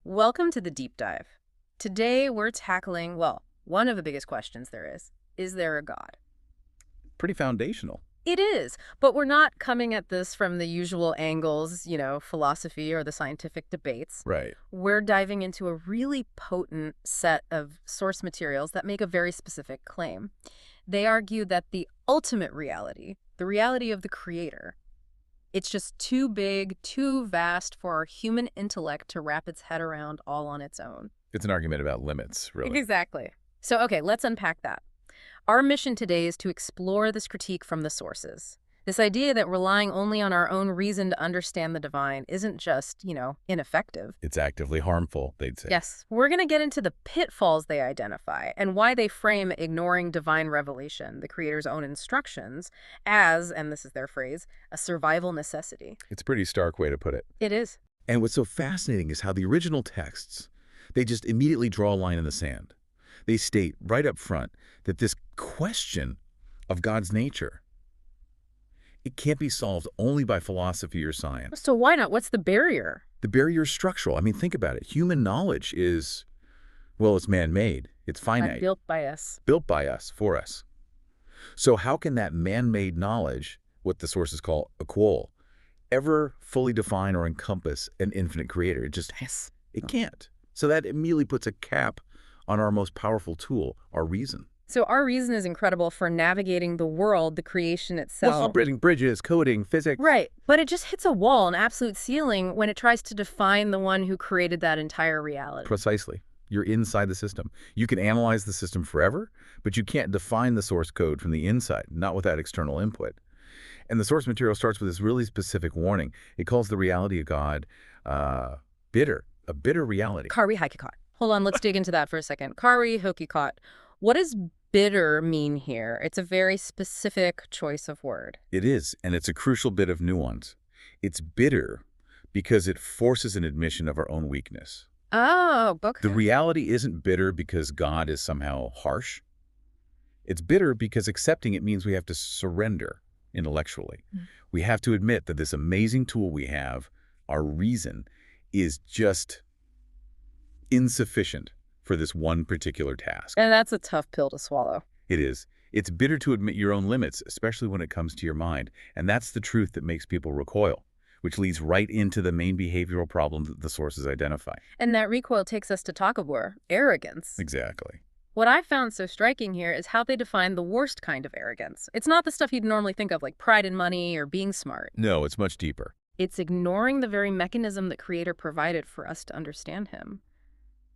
Welcome to the deep dive. Today we're tackling, well, one of the biggest questions there is. Is there a God? Pretty foundational. It is, but we're not coming at this from the usual angles, philosophy or the scientific debates. Right. We're diving into a really potent set of source materials that make a very specific claim. They argue that the ultimate reality, the reality of the creator, it's just too big, too vast for our human intellect to wrap its head around all on its own. It's an argument about limits, really. Exactly. So, okay, let's unpack that. Our mission today is to explore this critique from the sources. This idea that relying only on our own reason to understand the divine isn't just, ineffective. It's actively harmful, they'd say. Yes, we're going to get into the pitfalls they identify and why they frame ignoring divine revelation, the creator's own instructions, as, and this is their phrase, a survival necessity. It's a pretty stark way to put it. It is. And what's so fascinating is how the original texts, they just immediately draw a line in the sand. They state right up front that this question of God's nature, it can't be solved only by philosophy or science. So why not? What's the barrier? The barrier is structural. I mean, think about it. Human knowledge is, well, it's man-made. It's finite. Built by us. Built by us, for us. So how can that man-made knowledge, what the sources call a qual, ever fully define or encompass an infinite creator? It can't. So that immediately puts a cap on our most powerful tool, our reason. So our reason is incredible for navigating the world, the creation itself. Well, building bridges, coding, physics. Right. But it just hits a wall, an absolute ceiling, when it tries to define the one who created that entire reality. Precisely. You're inside the system. You can analyze the system forever, but you can't define the source code from the inside, not without external input. And the source material starts with this really specific warning. It calls the reality of God bitter, a bitter reality. Kari hakikat. Hold on, let's dig into that for a second. Kari hakikat. What does bitter mean here? It's a very specific choice of word. It is, and it's a crucial bit of nuance. It's bitter because it forces an admission of our own weakness. Oh, okay. The reality isn't bitter because God is somehow harsh. It's bitter because accepting it means we have to surrender intellectually. We have to admit that this amazing tool we have, our reason, is just insufficient for this one particular task. And that's a tough pill to swallow. It is. It's bitter to admit your own limits, especially when it comes to your mind. And that's the truth that makes people recoil, which leads right into the main behavioral problem that the sources identify. And that recoil takes us to Takabur, arrogance. Exactly. What I found so striking here is how they define the worst kind of arrogance. It's not the stuff you'd normally think of, like pride in money or being smart. No, it's much deeper. It's ignoring the very mechanism that Creator provided for us to understand him.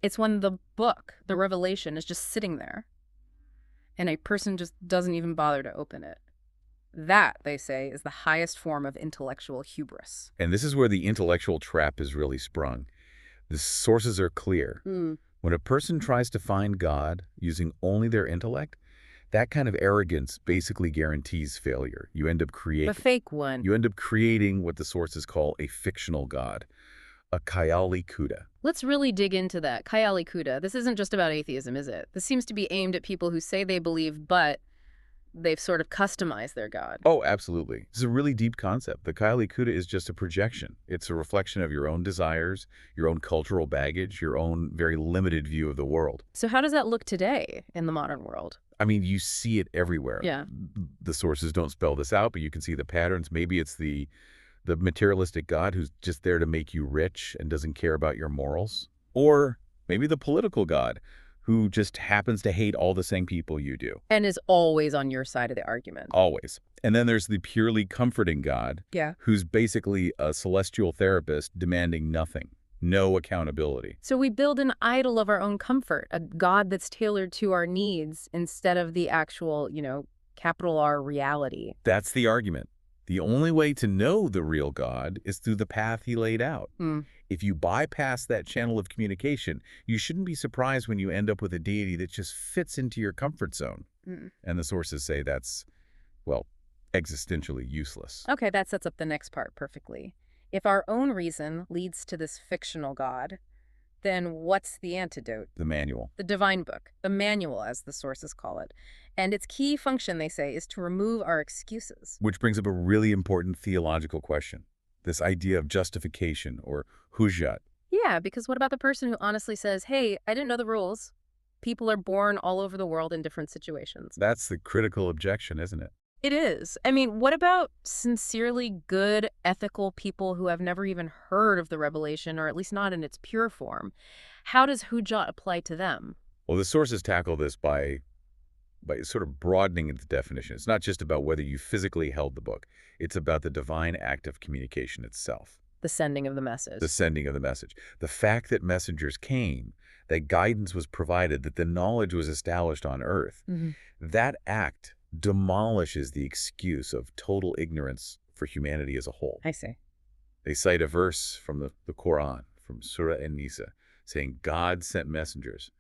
It's when the book, the revelation, is just sitting there, and a person just doesn't even bother to open it. That, they say, is the highest form of intellectual hubris. And this is where the intellectual trap is really sprung. The sources are clear. When a person tries to find God using only their intellect, that kind of arrogance basically guarantees failure. You end up creating... The fake one. You end up creating what the sources call a fictional God, a Kayali Kuda. Let's really dig into that. Kayali Kuda. This isn't just about atheism, is it? This seems to be aimed at people who say they believe, but they've sort of customized their God. Oh, absolutely. It's a really deep concept. The Kayali Kuda is just a projection. It's a reflection of your own desires, your own cultural baggage, your own very limited view of the world. So how does that look today in the modern world? I mean, you see it everywhere. Yeah. The sources don't spell this out, but you can see the patterns. Maybe it's the materialistic God who's just there to make you rich and doesn't care about your morals. Or maybe the political God who just happens to hate all the same people you do. And is always on your side of the argument. Always. And then there's the purely comforting God, Yeah. who's basically a celestial therapist demanding nothing, no accountability. So we build an idol of our own comfort, a God that's tailored to our needs instead of the actual, capital R reality. That's the argument. The only way to know the real God is through the path he laid out. If you bypass that channel of communication, you shouldn't be surprised when you end up with a deity that just fits into your comfort zone. And the sources say that's, well, existentially useless. Okay, that sets up the next part perfectly. If our own reason leads to this fictional God, then what's the antidote? The manual. The divine book, the manual as the sources call it. And its key function, they say, is to remove our excuses. Which brings up a really important theological question. This idea of justification or hujjat. Yeah, because what about the person who honestly says, hey, I didn't know the rules. People are born all over the world in different situations. That's the critical objection, isn't it? It is. I mean, what about sincerely good, ethical people who have never even heard of the revelation, or at least not in its pure form? How does hujat apply to them? Well, the sources tackle this by sort of broadening the definition. It's not just about whether you physically held the book. It's about the divine act of communication itself, The sending of the the message. sending of the message. The fact that messengers came, that guidance was provided, that the knowledge was established on earth, Hmm. that act demolishes the excuse of total ignorance for humanity as a whole. I see. They cite a verse from the Quran, from Surah An-Nisa, saying God sent messengers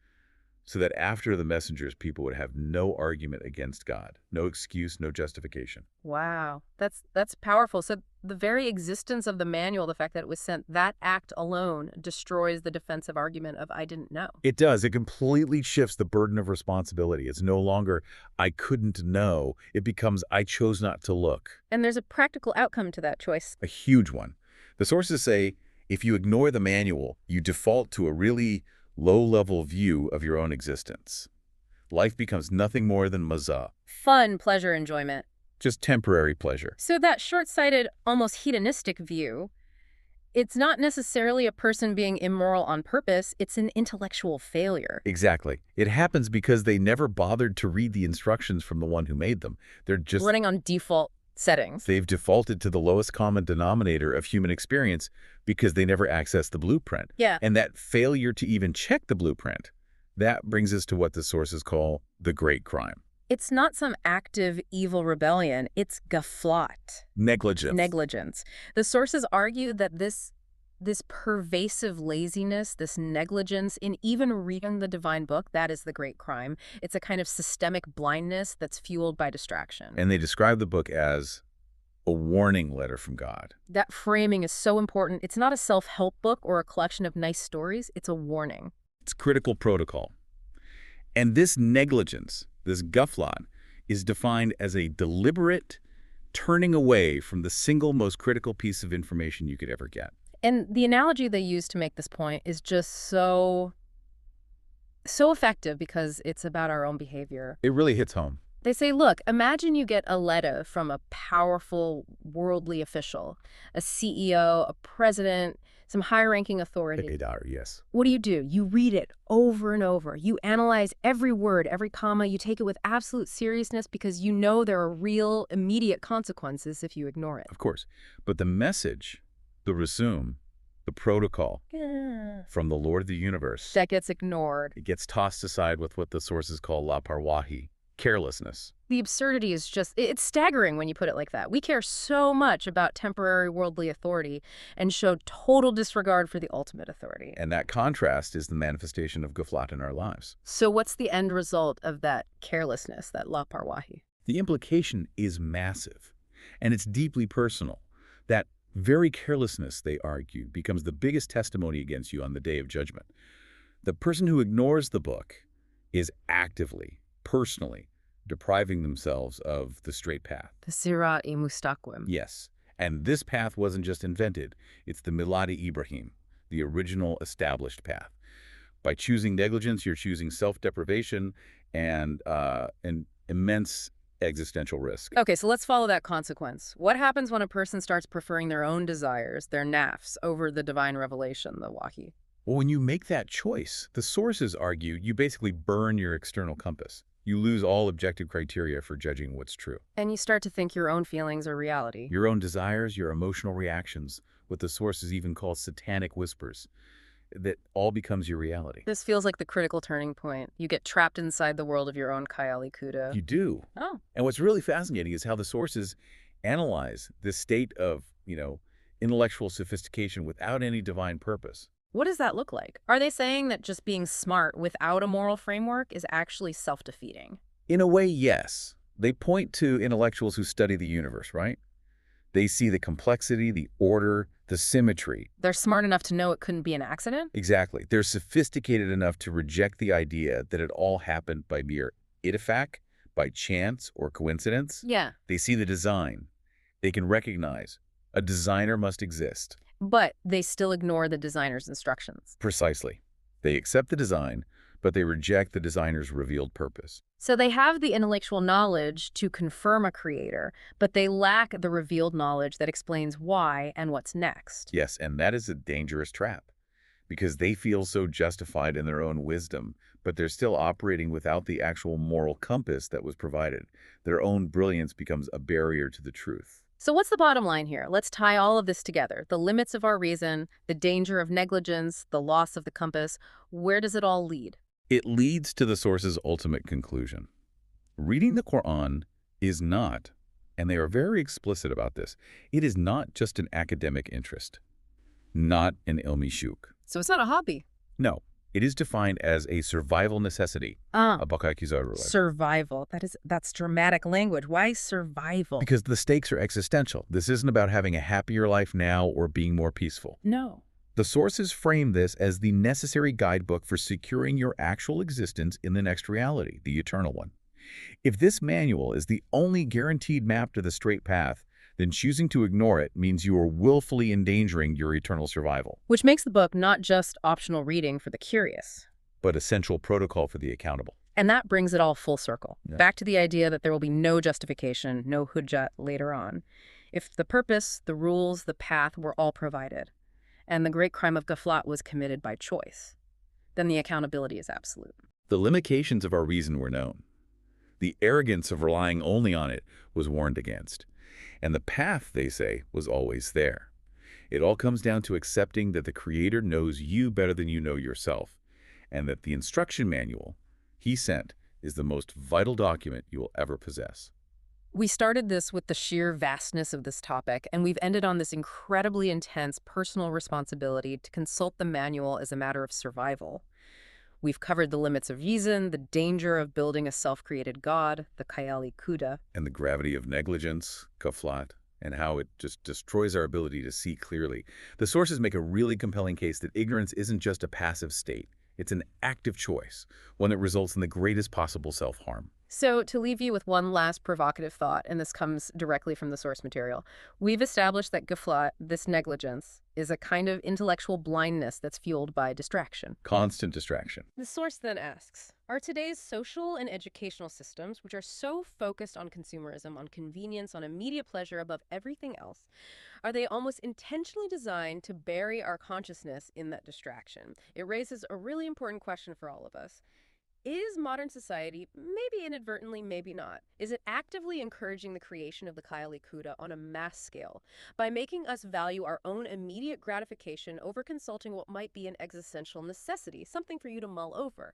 so that after the messengers, people would have no argument against God, no excuse, no justification. Wow. That's powerful. So the very existence of the manual, the fact that it was sent, that act alone destroys the defensive argument of I didn't know. It does. It completely shifts the burden of responsibility. It's no longer, I couldn't know. It becomes, I chose not to look. And there's a practical outcome to that choice. A huge one. The sources say if you ignore the manual, you default to a really low-level view of your own existence. Life becomes nothing more than mazah, Fun, pleasure, enjoyment. just temporary pleasure. So that short-sighted, almost hedonistic view, it's not necessarily a person being immoral on purpose, it's an intellectual failure. Exactly. It happens because they never bothered to read the instructions from the one who made them. Running on default settings. They've defaulted to the lowest common denominator of human experience because they never accessed the blueprint. Yeah. And that failure to even check the blueprint, that brings us to what the sources call the great crime. It's not some active evil rebellion, it's gaflat. Negligence. Negligence. The sources argue that this pervasive laziness, this negligence in even reading the divine book, that is the great crime. It's a kind of systemic blindness that's fueled by distraction. And they describe the book as a warning letter from God. That framing is so important. It's not a self-help book or a collection of nice stories. It's a warning. It's critical protocol. And this negligence, this guflan, is defined as a deliberate turning away from the single most critical piece of information you could ever get. And the analogy they use to make this point is just so effective because it's about our own behavior. It really hits home. They say, look, imagine you get a letter from a powerful worldly official, a CEO, a president, some high-ranking authority. Idar, yes. What do? You read it over and over. You analyze every word, every comma. You take it with absolute seriousness because you know there are real, immediate consequences if you ignore it. Of course. But the message, the resume, the protocol from the Lord of the universe, That gets ignored. it gets tossed aside with what the sources call laparwahi, carelessness. The absurdity is just, it's staggering when you put it like that. We care so much about temporary worldly authority and show total disregard for the ultimate authority. And that contrast is the manifestation of guflat in our lives. So what's the end result of that carelessness, that laparwahi? The implication is massive, and it's deeply personal. That very carelessness, they argue, becomes the biggest testimony against you on the day of judgment. The person who ignores the book is actively, personally, depriving themselves of the straight path. The sirat-i mustaqim. Yes, and this path wasn't just invented. It's the Milad-i Ibrahim, the original established path. By choosing negligence, you're choosing self-deprivation and an immense existential risk. Okay, so let's follow that consequence. What happens when a person starts preferring their own desires, their nafs, over the divine revelation, the wahi? Well, when you make that choice, the sources argue you basically burn your external compass. You lose all objective criteria for judging what's true. And you start to think your own feelings are reality. Your own desires, your emotional reactions, what the sources even call satanic whispers, that all becomes your reality. This feels like the critical turning point. You get trapped inside the world of your own Kayali Kuda. You do. Oh. And what's really fascinating is how the sources analyze this state of, intellectual sophistication without any divine purpose. What does that look like? Are they saying that just being smart without a moral framework is actually self-defeating? In a way, yes. They point to intellectuals who study the universe, right? They see the complexity, the order, the symmetry. They're smart enough to know it couldn't be an accident? Exactly. They're sophisticated enough to reject the idea that it all happened by mere ittifaaq, by chance or coincidence. Yeah. They see the design. They can recognize a designer must exist. But they still ignore the designer's instructions. Precisely. They accept the design, but they reject the designer's revealed purpose. So they have the intellectual knowledge to confirm a creator, but they lack the revealed knowledge that explains why and what's next. Yes, and that is a dangerous trap, because they feel so justified in their own wisdom, but they're still operating without the actual moral compass that was provided. Their own brilliance becomes a barrier to the truth. So what's the bottom line here? Let's tie all of this together. The limits of our reason, the danger of negligence, the loss of the compass. Where does it all lead? It leads to the source's ultimate conclusion. Reading the Quran is not, and they are very explicit about this, it is not just an academic interest, not an ilmi shuk. So it's not a hobby. No, it is defined as a survival necessity. Ah, A bakakizarullah. survival. That's dramatic language. Why survival? Because the stakes are existential. This isn't about having a happier life now or being more peaceful. No. The sources frame this as the necessary guidebook for securing your actual existence in the next reality, the eternal one. If this manual is the only guaranteed map to the straight path, then choosing to ignore it means you are willfully endangering your eternal survival, Which makes the book not just optional reading for the curious. but essential protocol for the accountable. And that brings it all full circle. Yeah. Back to the idea that there will be no justification, no hujjat later on. If the purpose, the rules, the path were all provided, and the great crime of ghaflat was committed by choice, then the accountability is absolute. The limitations of our reason were known. The arrogance of relying only on it was warned against. And the path, they say, was always there. It all comes down to accepting that the Creator knows you better than you know yourself, and that the instruction manual He sent is the most vital document you will ever possess. We started this with the sheer vastness of this topic, and we've ended on this incredibly intense personal responsibility to consult the manual as a matter of survival. We've covered the limits of reason, the danger of building a self-created god, the Kayali Kuda. And the gravity of negligence, kaflat, and how it just destroys our ability to see clearly. The sources make a really compelling case that ignorance isn't just a passive state. It's an active choice, one that results in the greatest possible self-harm. So, to leave you with one last provocative thought, and this comes directly from the source material, we've established that ghaflat, this negligence, is a kind of intellectual blindness that's fueled by distraction. Constant distraction. The source then asks, are today's social and educational systems, which are so focused on consumerism, on convenience, on immediate pleasure above everything else, are they almost intentionally designed to bury our consciousness in that distraction? It raises a really important question for all of us. Is modern society, maybe inadvertently, maybe not, is it actively encouraging the creation of the Kayali Kuda on a mass scale by making us value our own immediate gratification over consulting what might be an existential necessity, something for you to mull over?